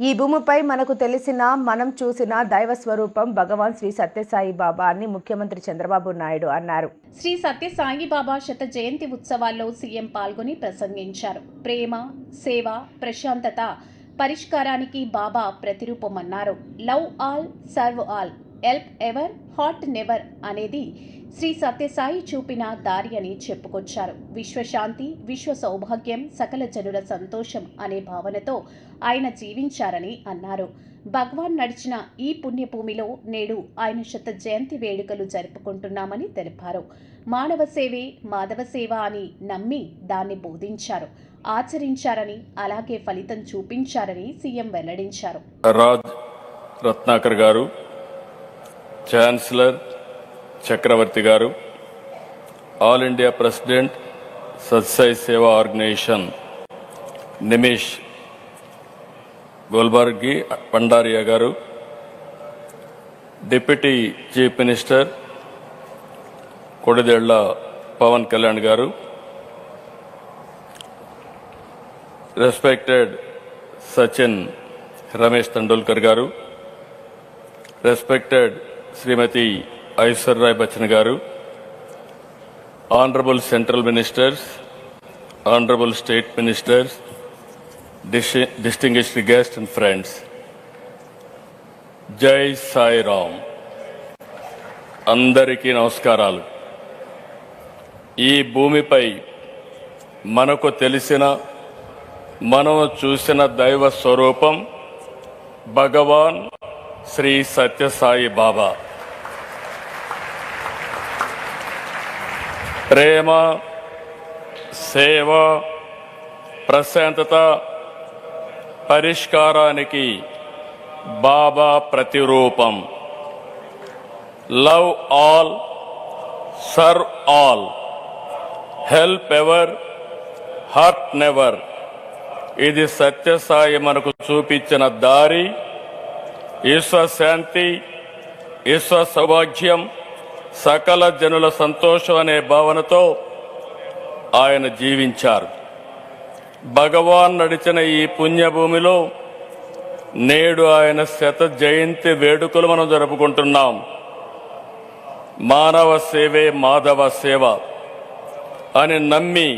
ఈ భూమిపై మనకు తెలిసిన మనం చూసిన దైవ స్వరూపం భగవాన్ శ్రీ సత్యసాయి బాబా అని ముఖ్యమంత్రి చంద్రబాబు నాయుడు అన్నారు. శ్రీ సత్యసాయి బాబా శత జయంతి ఉత్సవాల్లో సీఎం పాల్గొని ప్రసంగించారు. ప్రేమ, సేవ, ప్రశాంతత, పరిష్కారానికి బాబా ప్రతిరూపమన్నారు. Love all, serve all, help ever, hurt never అనేది శ్రీ సత్యసాయి చూపిన దారి అని చెప్పుకొచ్చారు. విశ్వశాంతి, విశ్వ సౌభాగ్యం, సకల జనుల సంతోషం అనే భావనతో ఆయన జీవించారని అన్నారు. భగవాన్ నడిచిన ఈ పుణ్యభూమిలో నేడు ఆయన శత జయంతి వేడుకలు జరుపుకుంటున్నామని తెలిపారు. మానవ సేవే మాధవ సేవ అని నమ్మి దాన్ని బోధించారు, ఆచరించారని, అలాగే ఫలితం చూపించారని సీఎం వెల్లడించారు. రాజ్ రత్నాకర్ గారు, ఛాన్సలర్ చక్రవర్తి గారు, ఆల్ ఇండియా ప్రెసిడెంట్ సత్సాయి సేవా ఆర్గనైజేషన్ నిమిష్ గోల్బర్గి పండారియా గారు, deputy chief minister Konidela Pawan Kalyan గారు, రెస్పెక్టెడ్ సచిన్ రమేష్ తెండూల్కర్ గారు, రెస్పెక్టెడ్ శ్రీమతి ఐశ్వర్రాయ్ బచ్చన్ గారు, honourable central ministers, honourable state ministers, distinguished guests and friends, జై సాయి రామ్. అందరికీ నమస్కారాలు. ఈ భూమిపై మనకు తెలిసిన మనం చూసిన దైవ స్వరూపం భగవాన్ శ్రీ సత్యసాయి బాబా. ప్రేమ, సేవ, ప్రశాంతత, పరిష్కారానికి బాబా ప్రతిరూపం. Love all, serve all, help ever, hurt never. ఇది సత్యసాయి మనకు చూపించిన దారి. విశ్వశాంతి, విశ్వ సౌభాగ్యం, సకల జనుల సంతోషం అనే భావనతో ఆయన జీవించారు. భగవాన్ నడిచిన ఈ పుణ్యభూమిలో నేడు ఆయన శత జయంతి వేడుకలు మనం జరుపుకుంటున్నాం. మానవ సేవే మాధవ సేవ అని నమ్మి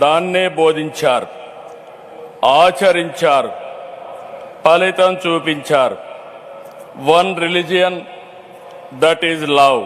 దాన్నే బోధించారు, ఆచరించారు, ఫలితం చూపించారు. One religion, that is love.